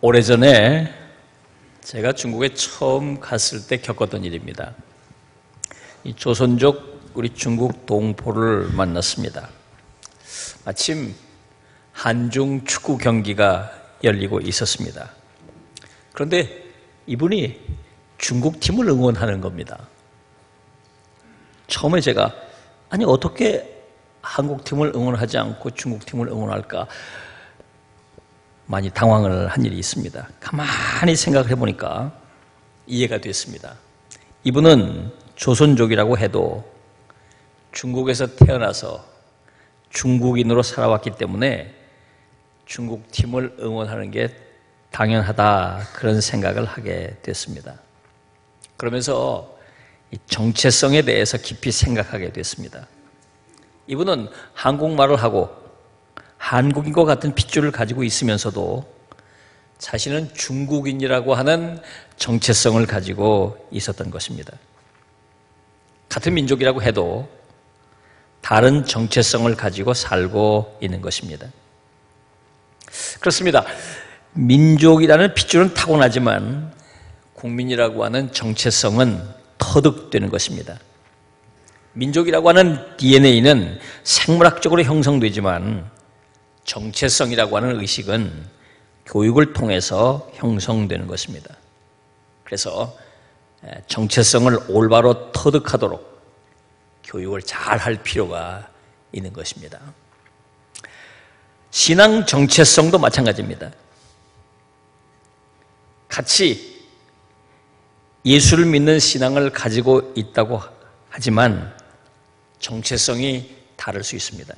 오래전에 제가 중국에 처음 갔을 때 겪었던 일입니다. 이 조선족 우리 중국 동포를 만났습니다. 마침 한중 축구 경기가 열리고 있었습니다. 그런데 이분이 중국 팀을 응원하는 겁니다. 처음에 제가 아니 어떻게 한국 팀을 응원하지 않고 중국 팀을 응원할까 많이 당황을 한 일이 있습니다. 가만히 생각을 해보니까 이해가 됐습니다. 이분은 조선족이라고 해도 중국에서 태어나서 중국인으로 살아왔기 때문에 중국 팀을 응원하는 게 당연하다 그런 생각을 하게 됐습니다. 그러면서 이 정체성에 대해서 깊이 생각하게 됐습니다. 이분은 한국말을 하고 한국인과 같은 핏줄을 가지고 있으면서도 자신은 중국인이라고 하는 정체성을 가지고 있었던 것입니다. 같은 민족이라고 해도 다른 정체성을 가지고 살고 있는 것입니다. 그렇습니다. 민족이라는 핏줄은 타고나지만 국민이라고 하는 정체성은 터득되는 것입니다. 민족이라고 하는 DNA는 생물학적으로 형성되지만 정체성이라고 하는 의식은 교육을 통해서 형성되는 것입니다. 그래서 정체성을 올바로 터득하도록 교육을 잘 할 필요가 있는 것입니다. 신앙 정체성도 마찬가지입니다. 같이 예수를 믿는 신앙을 가지고 있다고 하지만 정체성이 다를 수 있습니다.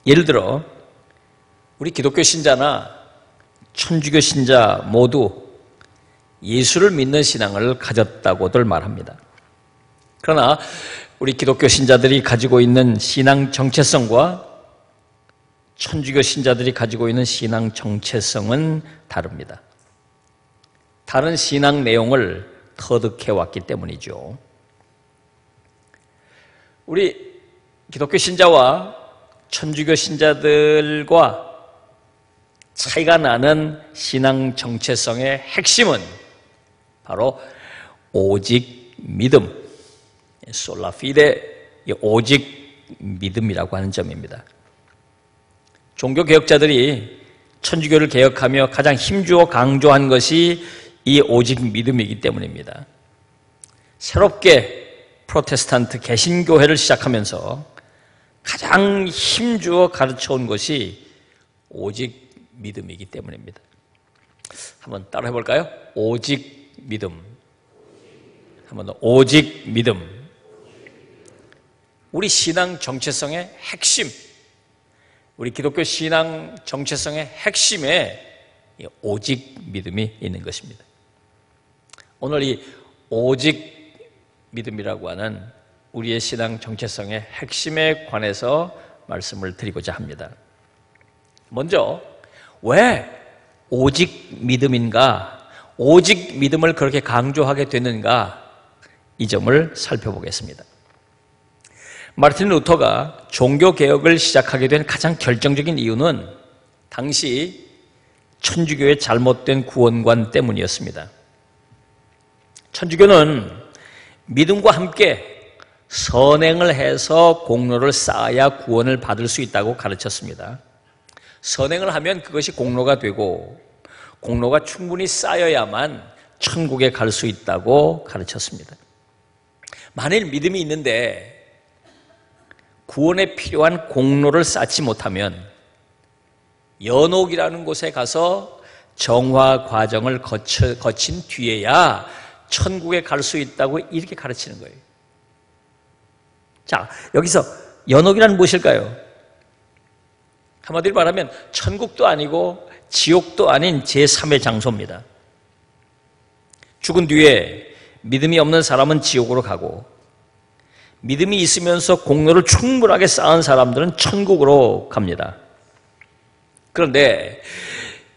예를 들어 우리 기독교 신자나 천주교 신자 모두 예수를 믿는 신앙을 가졌다고들 말합니다. 그러나 우리 기독교 신자들이 가지고 있는 신앙 정체성과 천주교 신자들이 가지고 있는 신앙 정체성은 다릅니다. 다른 신앙 내용을 터득해 왔기 때문이죠. 우리 기독교 신자와 천주교 신자들과 차이가 나는 신앙 정체성의 핵심은 바로 오직 믿음, 솔라피데, 오직 믿음이라고 하는 점입니다. 종교개혁자들이 천주교를 개혁하며 가장 힘주어 강조한 것이 이 오직 믿음이기 때문입니다. 새롭게 프로테스탄트 개신교회를 시작하면서 가장 힘주어 가르쳐온 것이 오직 믿음이기 때문입니다. 한번 따라 해볼까요? 오직 믿음. 한번 더. 오직 믿음. 우리 신앙 정체성의 핵심, 우리 기독교 신앙 정체성의 핵심에 오직 믿음이 있는 것입니다. 오늘 이 오직 믿음이라고 하는 우리의 신앙 정체성의 핵심에 관해서 말씀을 드리고자 합니다. 먼저 왜 오직 믿음인가? 오직 믿음을 그렇게 강조하게 됐는가? 이 점을 살펴보겠습니다. 마르틴 루터가 종교개혁을 시작하게 된 가장 결정적인 이유는 당시 천주교의 잘못된 구원관 때문이었습니다. 천주교는 믿음과 함께 선행을 해서 공로를 쌓아야 구원을 받을 수 있다고 가르쳤습니다. 선행을 하면 그것이 공로가 되고 공로가 충분히 쌓여야만 천국에 갈 수 있다고 가르쳤습니다. 만일 믿음이 있는데 구원에 필요한 공로를 쌓지 못하면 연옥이라는 곳에 가서 정화 과정을 거친 뒤에야 천국에 갈 수 있다고 이렇게 가르치는 거예요. 자, 여기서 연옥이란 무엇일까요? 한마디로 말하면 천국도 아니고 지옥도 아닌 제3의 장소입니다. 죽은 뒤에 믿음이 없는 사람은 지옥으로 가고 믿음이 있으면서 공로를 충분하게 쌓은 사람들은 천국으로 갑니다. 그런데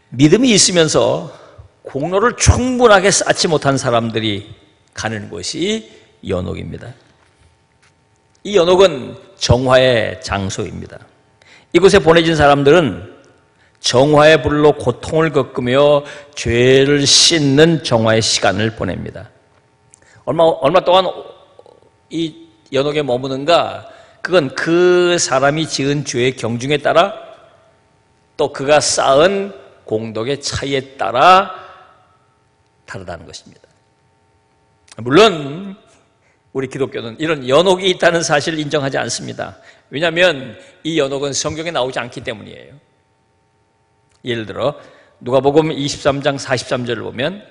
믿음이 있으면서 공로를 충분하게 쌓지 못한 사람들이 가는 곳이 연옥입니다. 이 연옥은 정화의 장소입니다. 이곳에 보내진 사람들은 정화의 불로 고통을 겪으며 죄를 씻는 정화의 시간을 보냅니다. 얼마 동안 이 연옥에 머무는가? 그건 그 사람이 지은 죄의 경중에 따라 또 그가 쌓은 공덕의 차이에 따라 다르다는 것입니다. 물론 우리 기독교는 이런 연옥이 있다는 사실을 인정하지 않습니다. 왜냐하면 이 연옥은 성경에 나오지 않기 때문이에요. 예를 들어 누가복음 23장 43절을 보면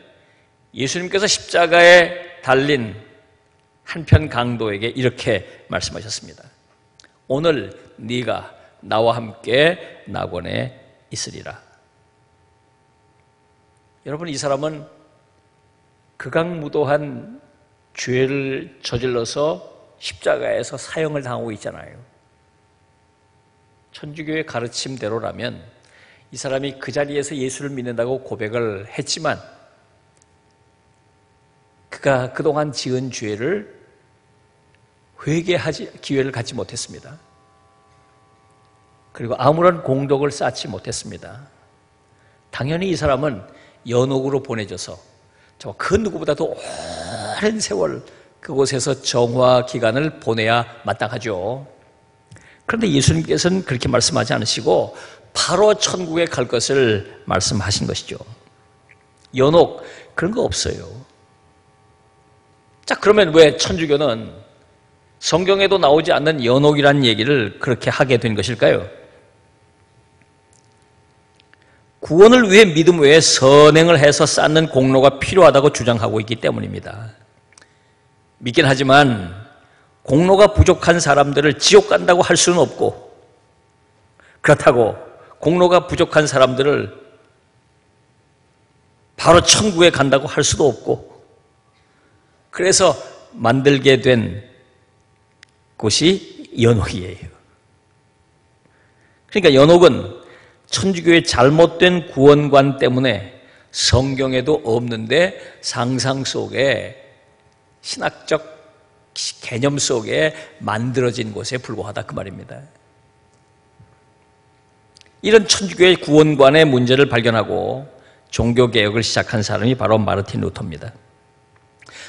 예수님께서 십자가에 달린 한편 강도에게 이렇게 말씀하셨습니다. 오늘 네가 나와 함께 낙원에 있으리라. 여러분, 이 사람은 극악무도한 죄를 저질러서 십자가에서 사형을 당하고 있잖아요. 천주교의 가르침대로라면 이 사람이 그 자리에서 예수를 믿는다고 고백을 했지만 그가 그동안 지은 죄를 회개하지 기회를 갖지 못했습니다. 그리고 아무런 공덕을 쌓지 못했습니다. 당연히 이 사람은 연옥으로 보내져서 그 누구보다도 오랜 세월 그곳에서 정화 기간을 보내야 마땅하죠. 그런데 예수님께서는 그렇게 말씀하지 않으시고 바로 천국에 갈 것을 말씀하신 것이죠. 연옥 그런 거 없어요. 자, 그러면 왜 천주교는 성경에도 나오지 않는 연옥이라는 얘기를 그렇게 하게 된 것일까요? 구원을 위해 믿음 외에 선행을 해서 쌓는 공로가 필요하다고 주장하고 있기 때문입니다. 믿긴 하지만 공로가 부족한 사람들을 지옥 간다고 할 수는 없고, 그렇다고 공로가 부족한 사람들을 바로 천국에 간다고 할 수도 없고, 그래서 만들게 된 곳이 연옥이에요. 그러니까 연옥은 천주교의 잘못된 구원관 때문에 성경에도 없는데 상상 속에 신학적 개념 속에 만들어진 곳에 불과하다 그 말입니다. 이런 천주교의 구원관의 문제를 발견하고 종교개혁을 시작한 사람이 바로 마르틴 루터입니다.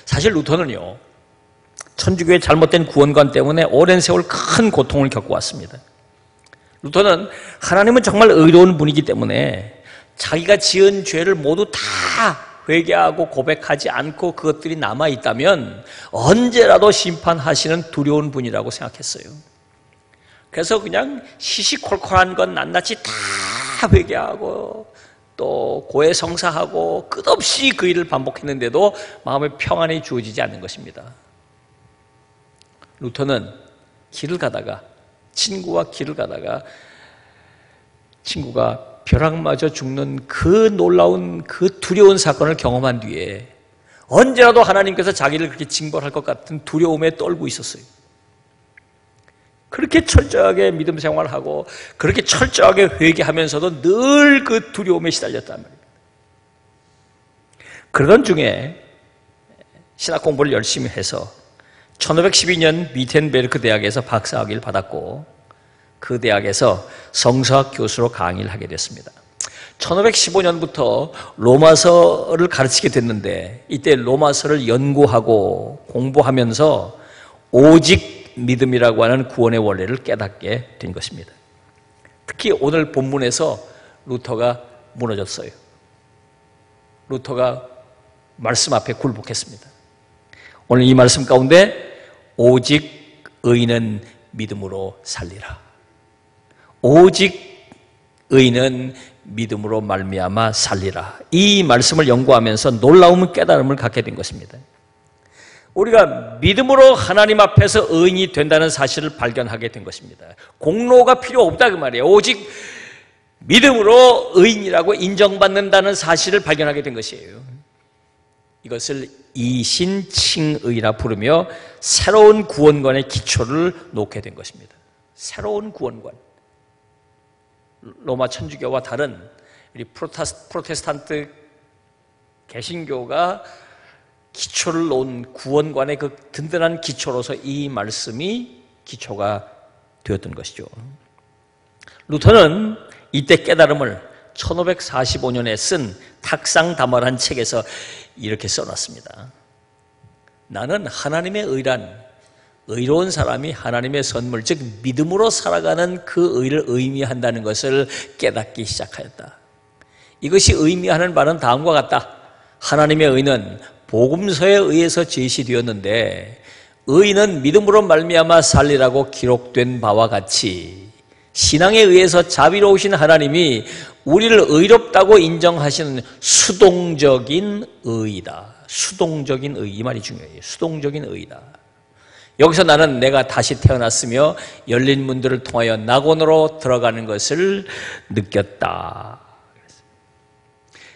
사실 루터는요, 천주교의 잘못된 구원관 때문에 오랜 세월 큰 고통을 겪어왔습니다. 루터는 하나님은 정말 의로운 분이기 때문에 자기가 지은 죄를 모두 다 회개하고 고백하지 않고 그것들이 남아있다면 언제라도 심판하시는 두려운 분이라고 생각했어요. 그래서 그냥 시시콜콜한 건 낱낱이 다 회개하고 또 고해성사하고 끝없이 그 일을 반복했는데도 마음에 평안이 주어지지 않는 것입니다. 루터는 길을 가다가 친구와 길을 가다가 친구가 벼락맞아 죽는 그 놀라운 그 두려운 사건을 경험한 뒤에 언제라도 하나님께서 자기를 그렇게 징벌할 것 같은 두려움에 떨고 있었어요. 그렇게 철저하게 믿음 생활을 하고 그렇게 철저하게 회개하면서도 늘 그 두려움에 시달렸단 말입니다. 그러던 중에 신학 공부를 열심히 해서 1512년 미텐베르크 대학에서 박사학위를 받았고 그 대학에서 성서학 교수로 강의를 하게 됐습니다. 1515년부터 로마서를 가르치게 됐는데 이때 로마서를 연구하고 공부하면서 오직 믿음이라고 하는 구원의 원리를 깨닫게 된 것입니다. 특히 오늘 본문에서 루터가 무너졌어요. 루터가 말씀 앞에 굴복했습니다. 오늘 이 말씀 가운데 오직 의인은 믿음으로 살리라. 오직 의인은 믿음으로 말미암아 살리라. 이 말씀을 연구하면서 놀라운 깨달음을 갖게 된 것입니다. 우리가 믿음으로 하나님 앞에서 의인이 된다는 사실을 발견하게 된 것입니다. 공로가 필요 없다 그 말이에요. 오직 믿음으로 의인이라고 인정받는다는 사실을 발견하게 된 것이에요. 이것을 이신칭의라 부르며 새로운 구원관의 기초를 놓게 된 것입니다. 새로운 구원관. 로마 천주교와 다른 우리 프로테스탄트 개신교가 기초를 놓은 구원관의 그 든든한 기초로서 이 말씀이 기초가 되었던 것이죠. 루터는 이때 깨달음을 1545년에 쓴 탁상담화라는 책에서 이렇게 써놨습니다. 나는 하나님의 의로운 사람이 하나님의 선물, 즉 믿음으로 살아가는 그 의를 의미한다는 것을 깨닫기 시작하였다. 이것이 의미하는 바는 다음과 같다. 하나님의 의는 복음서에 의해서 제시되었는데 의는 믿음으로 말미암아 살리라고 기록된 바와 같이 신앙에 의해서 자비로우신 하나님이 우리를 의롭다고 인정하시는 수동적인 의이다. 수동적인 의, 이 말이 중요해요. 수동적인 의이다. 여기서 나는 내가 다시 태어났으며 열린 문들을 통하여 낙원으로 들어가는 것을 느꼈다.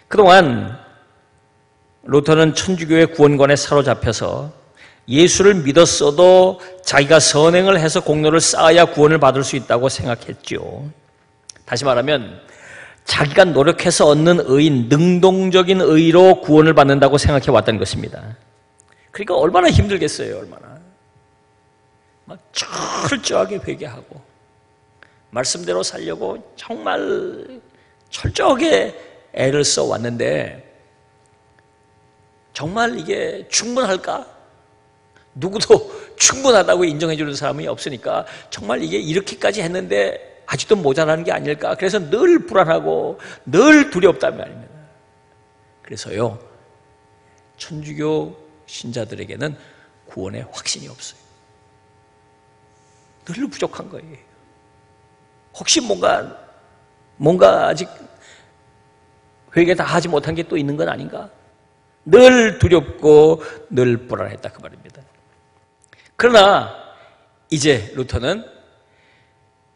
그동안 루터는 천주교의 구원관에 사로잡혀서 예수를 믿었어도 자기가 선행을 해서 공로를 쌓아야 구원을 받을 수 있다고 생각했죠. 다시 말하면 자기가 노력해서 얻는 의인, 능동적인 의로 구원을 받는다고 생각해 왔다는 것입니다. 그러니까 얼마나 힘들겠어요, 얼마나. 막 철저하게 회개하고 말씀대로 살려고 정말 철저하게 애를 써왔는데 정말 이게 충분할까? 누구도 충분하다고 인정해 주는 사람이 없으니까 정말 이게 이렇게까지 했는데 아직도 모자라는 게 아닐까? 그래서 늘 불안하고 늘 두렵단 말입니다. 그래서요, 천주교 신자들에게는 구원의 확신이 없어요. 늘 부족한 거예요. 혹시 뭔가 아직 회개 다 하지 못한 게 또 있는 건 아닌가? 늘 두렵고 늘 불안했다 그 말입니다. 그러나 이제 루터는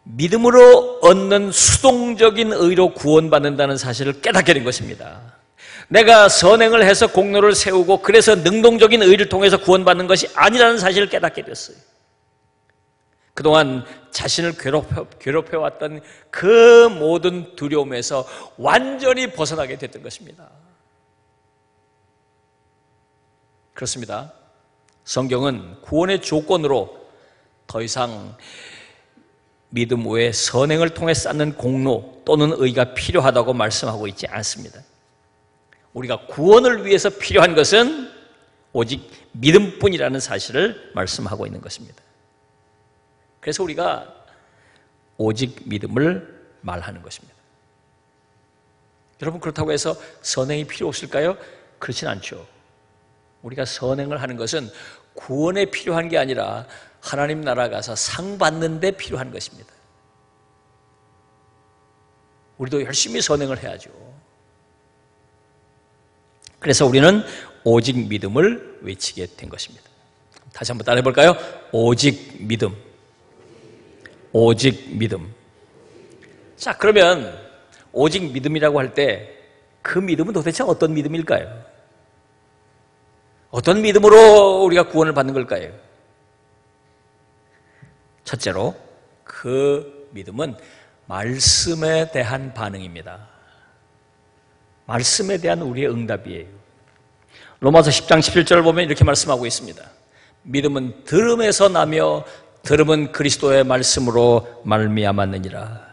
믿음으로 얻는 수동적인 의로 구원받는다는 사실을 깨닫게 된 것입니다. 내가 선행을 해서 공로를 세우고 그래서 능동적인 의를 통해서 구원받는 것이 아니라는 사실을 깨닫게 됐어요. 그동안 자신을 괴롭혀왔던 그 모든 두려움에서 완전히 벗어나게 됐던 것입니다. 그렇습니다. 성경은 구원의 조건으로 더 이상 믿음 외에 선행을 통해 쌓는 공로 또는 의가 필요하다고 말씀하고 있지 않습니다. 우리가 구원을 위해서 필요한 것은 오직 믿음뿐이라는 사실을 말씀하고 있는 것입니다. 그래서 우리가 오직 믿음을 말하는 것입니다. 여러분, 그렇다고 해서 선행이 필요 없을까요? 그렇진 않죠. 우리가 선행을 하는 것은 구원에 필요한 게 아니라 하나님 나라 가서 상 받는 데 필요한 것입니다. 우리도 열심히 선행을 해야죠. 그래서 우리는 오직 믿음을 외치게 된 것입니다. 다시 한번 따라해 볼까요? 오직 믿음. 오직 믿음. 자, 그러면 오직 믿음이라고 할 때 그 믿음은 도대체 어떤 믿음일까요? 어떤 믿음으로 우리가 구원을 받는 걸까요? 첫째로 그 믿음은 말씀에 대한 반응입니다. 말씀에 대한 우리의 응답이에요. 로마서 10장 17절을 보면 이렇게 말씀하고 있습니다. 믿음은 들음에서 나며 들음은 그리스도의 말씀으로 말미암았느니라.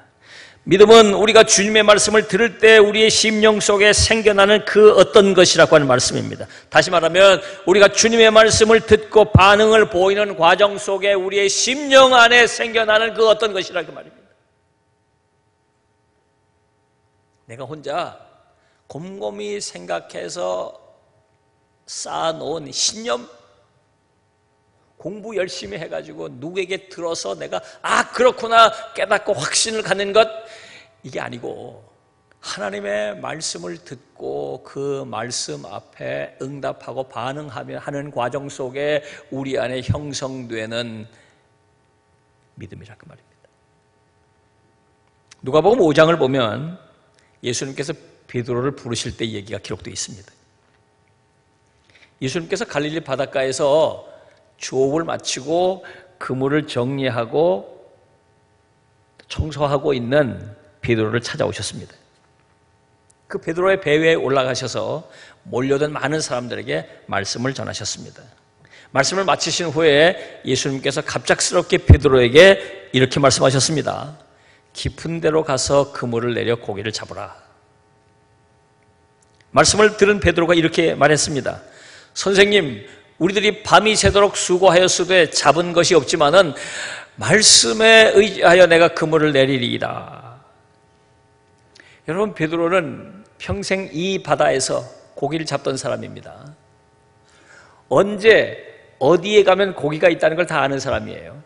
믿음은 우리가 주님의 말씀을 들을 때 우리의 심령 속에 생겨나는 그 어떤 것이라고 하는 말씀입니다. 다시 말하면 우리가 주님의 말씀을 듣고 반응을 보이는 과정 속에 우리의 심령 안에 생겨나는 그 어떤 것이라고 말입니다. 내가 혼자 곰곰이 생각해서 쌓아놓은 신념, 공부 열심히 해가지고 누구에게 들어서 내가 그렇구나 깨닫고 확신을 갖는 것, 이게 아니고 하나님의 말씀을 듣고 그 말씀 앞에 응답하고 반응하며 하는 과정 속에 우리 안에 형성되는 믿음이라 그 말입니다. 누가복음 5장을 보면 예수님께서 베드로를 부르실 때 얘기가 기록되어 있습니다. 예수님께서 갈릴리 바닷가에서 주업을 마치고 그물을 정리하고 청소하고 있는 베드로를 찾아오셨습니다. 그 베드로의 배 위에 올라가셔서 몰려든 많은 사람들에게 말씀을 전하셨습니다. 말씀을 마치신 후에 예수님께서 갑작스럽게 베드로에게 이렇게 말씀하셨습니다. 깊은 데로 가서 그물을 내려 고기를 잡으라. 말씀을 들은 베드로가 이렇게 말했습니다. 선생님, 우리들이 밤이 새도록 수고하였으되 잡은 것이 없지만은 말씀에 의지하여 내가 그물을 내리리이다. 여러분, 베드로는 평생 이 바다에서 고기를 잡던 사람입니다. 언제 어디에 가면 고기가 있다는 걸 다 아는 사람이에요.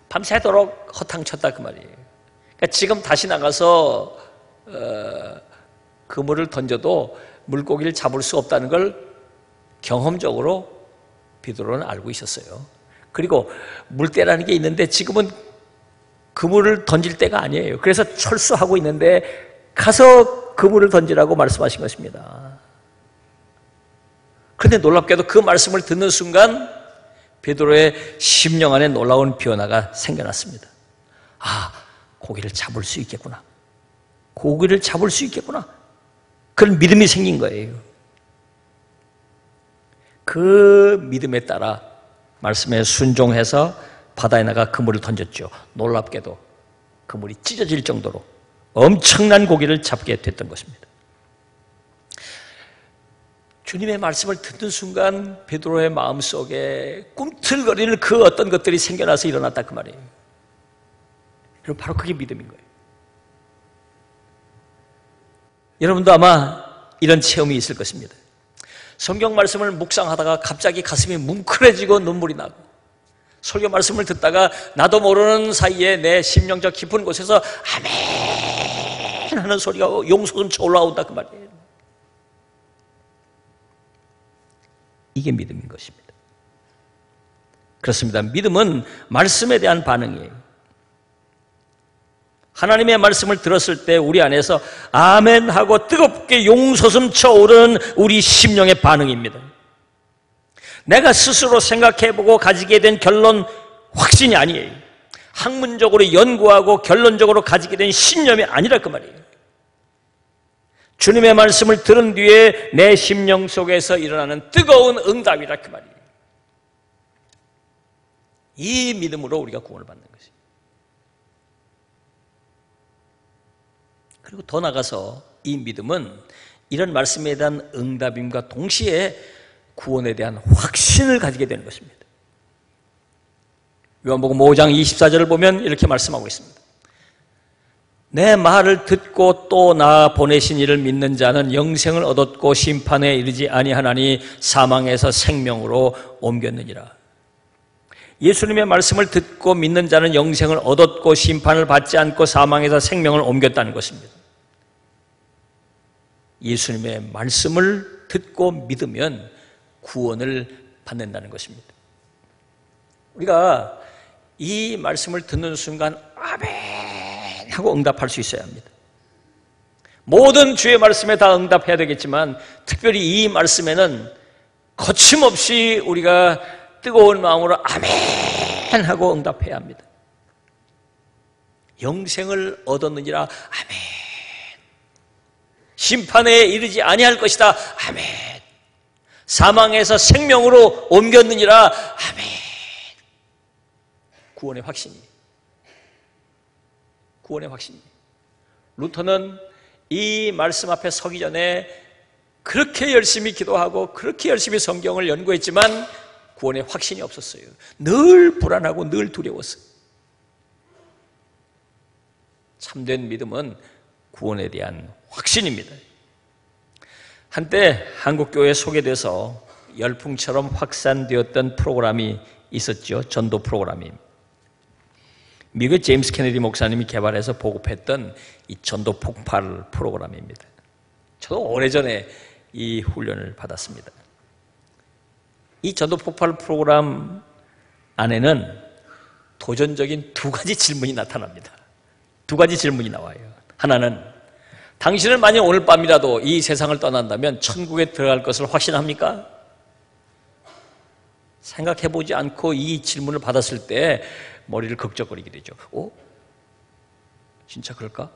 밤새도록 허탕쳤다 그 말이에요. 그러니까 지금 다시 나가서 그물을 던져도 물고기를 잡을 수 없다는 걸 경험적으로 베드로는 알고 있었어요. 그리고 물때라는 게 있는데 지금은 그물을 던질 때가 아니에요. 그래서 철수하고 있는데 가서 그물을 던지라고 말씀하신 것입니다. 그런데 놀랍게도 그 말씀을 듣는 순간 베드로의 심령 안에 놀라운 변화가 생겨났습니다. 아, 고기를 잡을 수 있겠구나. 고기를 잡을 수 있겠구나. 그런 믿음이 생긴 거예요. 그 믿음에 따라 말씀에 순종해서 바다에 나가 그물을 던졌죠. 놀랍게도 그물이 찢어질 정도로 엄청난 고기를 잡게 됐던 것입니다. 주님의 말씀을 듣는 순간 베드로의 마음속에 꿈틀거리는 그 어떤 것들이 생겨나서 일어났다 그 말이에요. 여러분, 바로 그게 믿음인 거예요. 여러분도 아마 이런 체험이 있을 것입니다. 성경 말씀을 묵상하다가 갑자기 가슴이 뭉클해지고 눈물이 나고, 설교 말씀을 듣다가 나도 모르는 사이에 내 심령적 깊은 곳에서 아멘 하는 소리가 용솟음쳐 올라온다 그 말이에요. 이게 믿음인 것입니다. 그렇습니다. 믿음은 말씀에 대한 반응이에요. 하나님의 말씀을 들었을 때 우리 안에서 아멘 하고 뜨겁게 용솟음쳐 오르는 우리 심령의 반응입니다. 내가 스스로 생각해보고 가지게 된 결론, 확신이 아니에요. 학문적으로 연구하고 결론적으로 가지게 된 신념이 아니라 그 말이에요. 주님의 말씀을 들은 뒤에 내 심령 속에서 일어나는 뜨거운 응답이라 그 말이에요. 이 믿음으로 우리가 구원을 받는 것이에요. 그리고 더 나아가서 이 믿음은 이런 말씀에 대한 응답임과 동시에 구원에 대한 확신을 가지게 되는 것입니다. 요한복음 5장 24절을 보면 이렇게 말씀하고 있습니다. 내 말을 듣고 또 나 보내신 이를 믿는 자는 영생을 얻었고 심판에 이르지 아니하나니 사망에서 생명으로 옮겼느니라. 예수님의 말씀을 듣고 믿는 자는 영생을 얻었고 심판을 받지 않고 사망에서 생명을 옮겼다는 것입니다. 예수님의 말씀을 듣고 믿으면 구원을 받는다는 것입니다. 우리가 이 말씀을 듣는 순간 아멘 하고 응답할 수 있어야 합니다. 모든 주의 말씀에 다 응답해야 되겠지만 특별히 이 말씀에는 거침없이 우리가 뜨거운 마음으로 아멘 하고 응답해야 합니다. 영생을 얻었느니라 아멘. 심판에 이르지 아니할 것이다 아멘. 사망에서 생명으로 옮겼느니라 아멘. 구원의 확신이. 구원의 확신이. 루터는 이 말씀 앞에 서기 전에 그렇게 열심히 기도하고 그렇게 열심히 성경을 연구했지만 구원의 확신이 없었어요. 늘 불안하고 늘 두려웠어요. 참된 믿음은 구원에 대한 확신입니다. 한때 한국교회에 소개돼서 열풍처럼 확산되었던 프로그램이 있었죠. 전도 프로그램이. 미국 제임스 케네디 목사님이 개발해서 보급했던 이 전도 폭발 프로그램입니다. 저도 오래전에 이 훈련을 받았습니다. 이 전도 폭발 프로그램 안에는 도전적인 두 가지 질문이 나타납니다. 두 가지 질문이 나와요. 하나는 당신은 만약 오늘 밤이라도 이 세상을 떠난다면 천국에 들어갈 것을 확신합니까? 생각해보지 않고 이 질문을 받았을 때 머리를 극적거리게 되죠. 진짜 그럴까?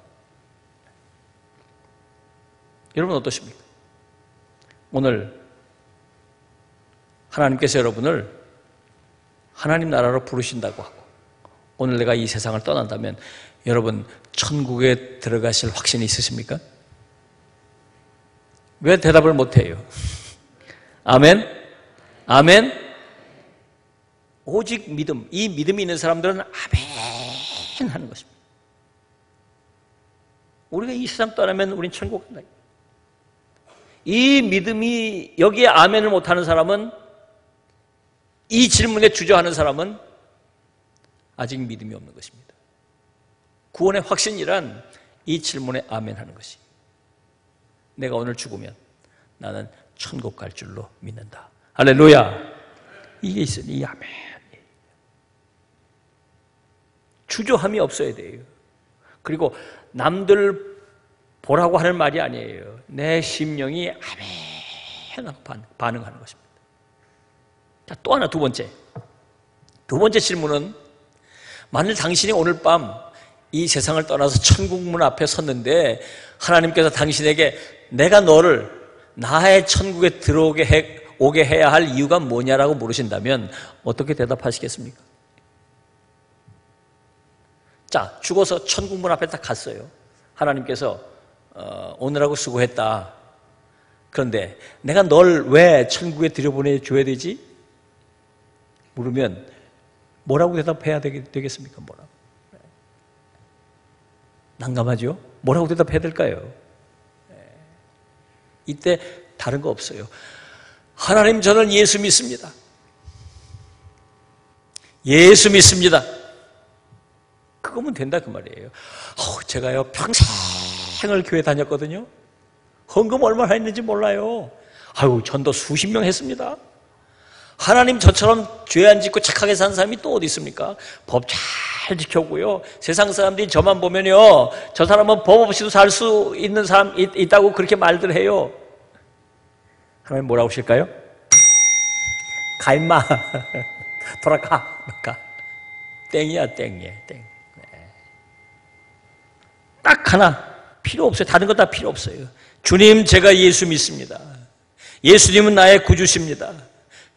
여러분 어떠십니까? 오늘 하나님께서 여러분을 하나님 나라로 부르신다고 하고 오늘 내가 이 세상을 떠난다면 여러분 천국에 들어가실 확신이 있으십니까? 왜 대답을 못해요? 아멘? 아멘? 오직 믿음, 이 믿음이 있는 사람들은 아멘 하는 것입니다. 우리가 이 세상 떠나면 우린 천국 간다. 이 믿음이, 여기에 아멘을 못하는 사람은, 이 질문에 주저하는 사람은 아직 믿음이 없는 것입니다. 구원의 확신이란 이 질문에 아멘하는 것이. 내가 오늘 죽으면 나는 천국 갈 줄로 믿는다. 할렐루야. 이게 있으니 이 아멘. 주저함이 없어야 돼요. 그리고 남들 보라고 하는 말이 아니에요. 내 심령이 아멘 반응하는 것입니다. 자, 또 하나, 두 번째 질문은, 만일 당신이 오늘 밤 이 세상을 떠나서 천국문 앞에 섰는데 하나님께서 당신에게 내가 너를 나의 천국에 오게 해야 할 이유가 뭐냐라고 물으신다면 어떻게 대답하시겠습니까? 자, 죽어서 천국문 앞에 딱 갔어요. 하나님께서 오늘하고 수고했다. 그런데 내가 널 왜 천국에 들여보내줘야 되지? 물으면 뭐라고 대답해야 되겠습니까? 뭐라고? 난감하죠? 뭐라고 대답해야 될까요? 이때 다른 거 없어요. 하나님, 저는 예수 믿습니다. 예수 믿습니다. 그거면 된다 그 말이에요. 제가요 평생을 교회 다녔거든요. 헌금 얼마나 했는지 몰라요. 아유, 전도 수십 명 했습니다. 하나님, 저처럼 죄 안 짓고 착하게 사는 사람이 또 어디 있습니까? 법 잘 지켰고요. 세상 사람들이 저만 보면요, 저 사람은 법 없이도 살 수 있는 사람 있다고 그렇게 말들 해요. 하나님 뭐라고 하실까요? 가 임마. 돌아가. 땡이야, 땡이야, 땡. 딱 하나 필요 없어요. 다른 거 다 필요 없어요. 주님, 제가 예수 믿습니다. 예수님은 나의 구주십니다.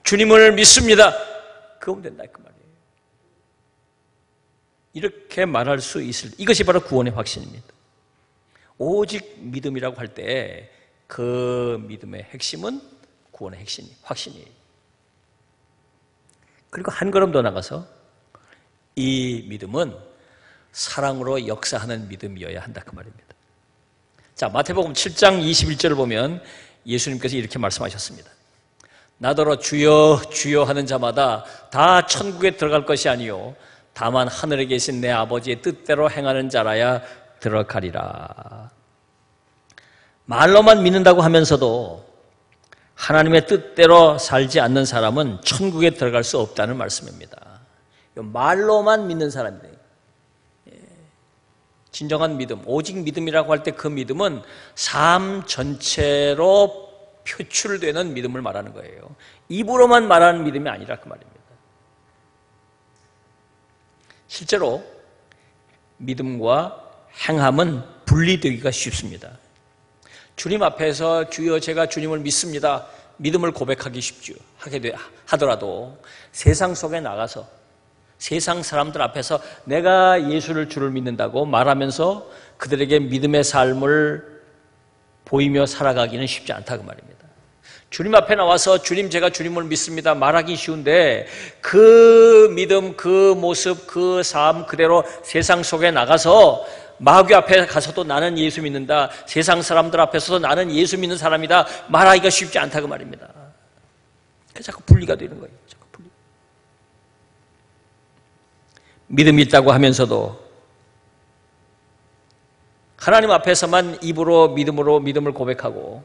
주님을 믿습니다. 그거면 된다 그 말이에요. 이렇게 말할 수 있을, 이것이 바로 구원의 확신입니다. 오직 믿음이라고 할 때 그 믿음의 핵심은 구원의 핵심, 확신이에요. 그리고 한 걸음 더 나가서 이 믿음은 사랑으로 역사하는 믿음이어야 한다 그 말입니다. 자, 마태복음 7장 21절을 보면 예수님께서 이렇게 말씀하셨습니다. 나더러 주여 주여 하는 자마다 다 천국에 들어갈 것이 아니요 다만 하늘에 계신 내 아버지의 뜻대로 행하는 자라야 들어가리라. 말로만 믿는다고 하면서도 하나님의 뜻대로 살지 않는 사람은 천국에 들어갈 수 없다는 말씀입니다. 말로만 믿는 사람이에요. 진정한 믿음, 오직 믿음이라고 할 때 그 믿음은 삶 전체로 표출되는 믿음을 말하는 거예요. 입으로만 말하는 믿음이 아니라 그 말입니다. 실제로 믿음과 행함은 분리되기가 쉽습니다. 주님 앞에서 주여 제가 주님을 믿습니다. 믿음을 고백하기 쉽죠. 하더라도 세상 속에 나가서 세상 사람들 앞에서 내가 예수를 주를 믿는다고 말하면서 그들에게 믿음의 삶을 보이며 살아가기는 쉽지 않다 그 말입니다. 주님 앞에 나와서 주님 제가 주님을 믿습니다 말하기 쉬운데 그 믿음, 그 모습, 그 삶 그대로 세상 속에 나가서 마귀 앞에 가서도 나는 예수 믿는다, 세상 사람들 앞에서도 나는 예수 믿는 사람이다 말하기가 쉽지 않다 그 말입니다. 그래서 자꾸 분리가 되는 거예요. 자꾸 분리. 믿음이 있다고 하면서도 하나님 앞에서만 입으로 믿음을 고백하고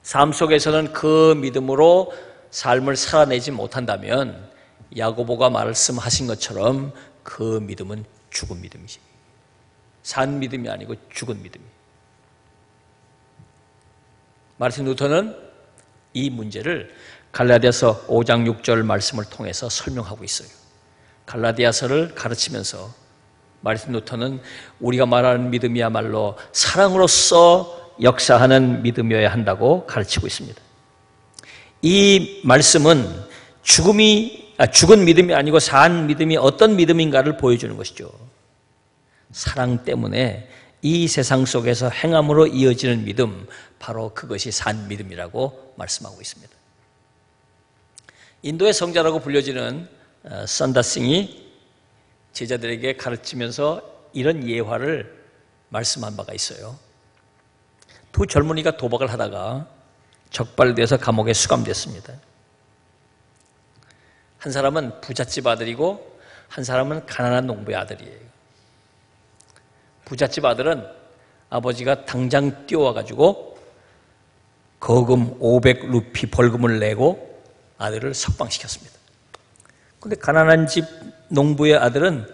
삶 속에서는 그 믿음으로 삶을 살아내지 못한다면 야고보가 말씀하신 것처럼 그 믿음은 죽은 믿음이지. 산 믿음이 아니고 죽은 믿음이에요. 마르틴 루터는 이 문제를 갈라디아서 5장 6절 말씀을 통해서 설명하고 있어요. 갈라디아서를 가르치면서 마르틴 루터는 우리가 말하는 믿음이야말로 사랑으로서 역사하는 믿음이어야 한다고 가르치고 있습니다. 이 말씀은 죽은 믿음이 아니고 산 믿음이 어떤 믿음인가를 보여주는 것이죠. 사랑 때문에 이 세상 속에서 행함으로 이어지는 믿음, 바로 그것이 산 믿음이라고 말씀하고 있습니다. 인도의 성자라고 불려지는 선다싱이 제자들에게 가르치면서 이런 예화를 말씀한 바가 있어요. 두 젊은이가 도박을 하다가 적발돼서 감옥에 수감됐습니다. 한 사람은 부잣집 아들이고 한 사람은 가난한 농부의 아들이에요. 부잣집 아들은 아버지가 당장 뛰어와가지고 거금 500루피 벌금을 내고 아들을 석방시켰습니다. 그런데 가난한 집 농부의 아들은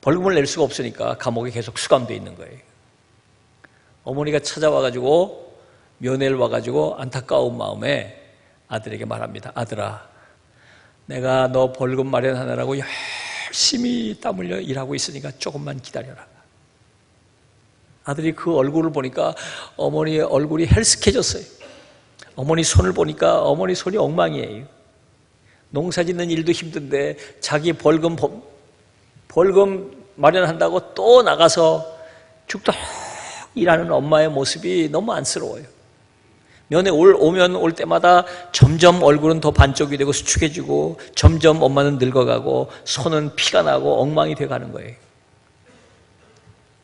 벌금을 낼 수가 없으니까 감옥에 계속 수감되어 있는 거예요. 어머니가 찾아와가지고 면회를 와가지고 안타까운 마음에 아들에게 말합니다. 아들아, 내가 너 벌금 마련하느라고 열심히 땀 흘려 일하고 있으니까 조금만 기다려라. 아들이 그 얼굴을 보니까 어머니의 얼굴이 헬스케졌어요. 어머니 손을 보니까 어머니 손이 엉망이에요. 농사 짓는 일도 힘든데 자기 벌금 마련한다고 또 나가서 죽도록 일하는 엄마의 모습이 너무 안쓰러워요. 면회 오면 올 때마다 점점 얼굴은 더 반쪽이 되고 수축해지고 점점 엄마는 늙어가고 손은 피가 나고 엉망이 돼가는 거예요.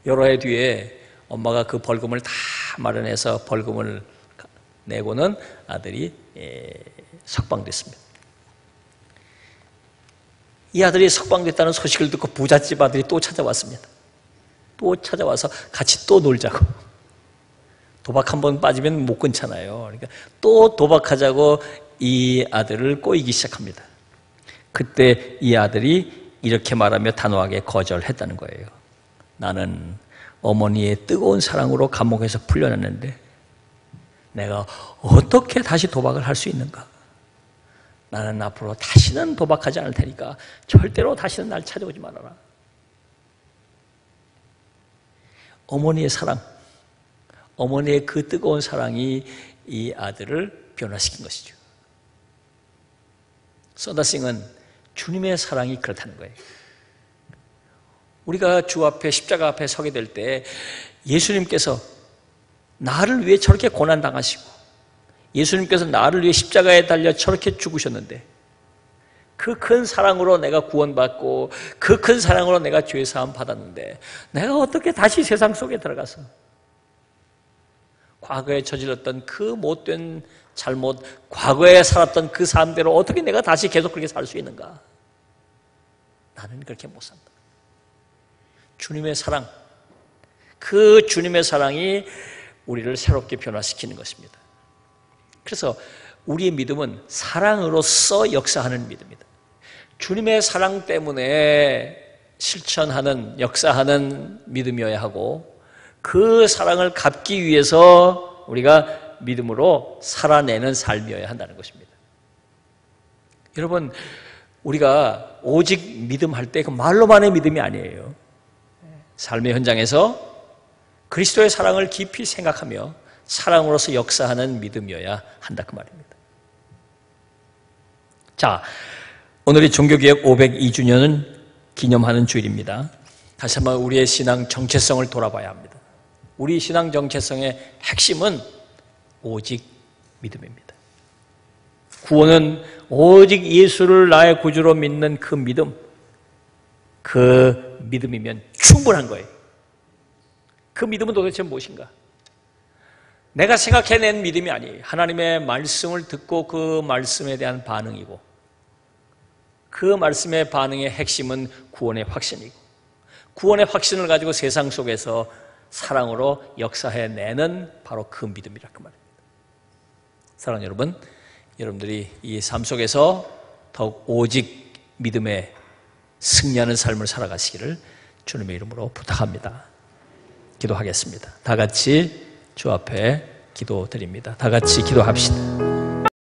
여러 해 뒤에 엄마가 그 벌금을 다 마련해서 벌금을 내고는 아들이 석방됐습니다. 이 아들이 석방됐다는 소식을 듣고 부잣집 아들이 또 찾아왔습니다. 또 찾아와서 같이 또 놀자고. 도박 한 번 빠지면 못 끊잖아요. 그러니까 또 도박하자고 이 아들을 꼬이기 시작합니다. 그때 이 아들이 이렇게 말하며 단호하게 거절했다는 거예요. 나는 어머니의 뜨거운 사랑으로 감옥에서 풀려났는데 내가 어떻게 다시 도박을 할 수 있는가? 나는 앞으로 다시는 도박하지 않을 테니까 절대로 다시는 날 찾아오지 말아라. 어머니의 사랑, 어머니의 그 뜨거운 사랑이 이 아들을 변화시킨 것이죠. 선다싱은 주님의 사랑이 그렇다는 거예요. 우리가 주 앞에 십자가 앞에 서게 될 때 예수님께서 나를 위해 저렇게 고난당하시고 예수님께서 나를 위해 십자가에 달려 저렇게 죽으셨는데 그 큰 사랑으로 내가 구원받고 그 큰 사랑으로 내가 죄 사함 받았는데 내가 어떻게 다시 세상 속에 들어가서 과거에 저질렀던 그 못된 잘못, 과거에 살았던 그 삶대로 어떻게 내가 다시 계속 그렇게 살 수 있는가? 나는 그렇게 못 산다. 주님의 사랑, 그 주님의 사랑이 우리를 새롭게 변화시키는 것입니다. 그래서 우리의 믿음은 사랑으로서 역사하는 믿음이다. 주님의 사랑 때문에 실천하는, 역사하는 믿음이어야 하고 그 사랑을 갚기 위해서 우리가 믿음으로 살아내는 삶이어야 한다는 것입니다. 여러분, 우리가 오직 믿음할 때 그 말로만의 믿음이 아니에요. 삶의 현장에서 그리스도의 사랑을 깊이 생각하며 사랑으로서 역사하는 믿음이어야 한다 그 말입니다. 자, 오늘이 종교개혁 502주년을 기념하는 주일입니다. 다시 한번 우리의 신앙 정체성을 돌아봐야 합니다. 우리 신앙 정체성의 핵심은 오직 믿음입니다. 구원은 오직 예수를 나의 구주로 믿는 그 믿음, 그 믿음이면 충분한 거예요. 그 믿음은 도대체 무엇인가? 내가 생각해낸 믿음이 아니에요. 하나님의 말씀을 듣고 그 말씀에 대한 반응이고 그 말씀의 반응의 핵심은 구원의 확신이고 구원의 확신을 가지고 세상 속에서 사랑으로 역사해내는 바로 그 믿음이라 그 말입니다. 사랑하는 여러분, 여러분들이 이 삶 속에서 더욱 오직 믿음에 승리하는 삶을 살아가시기를 주님의 이름으로 부탁합니다. 기도하겠습니다. 다 같이 주 앞에 기도드립니다. 다 같이 기도합시다.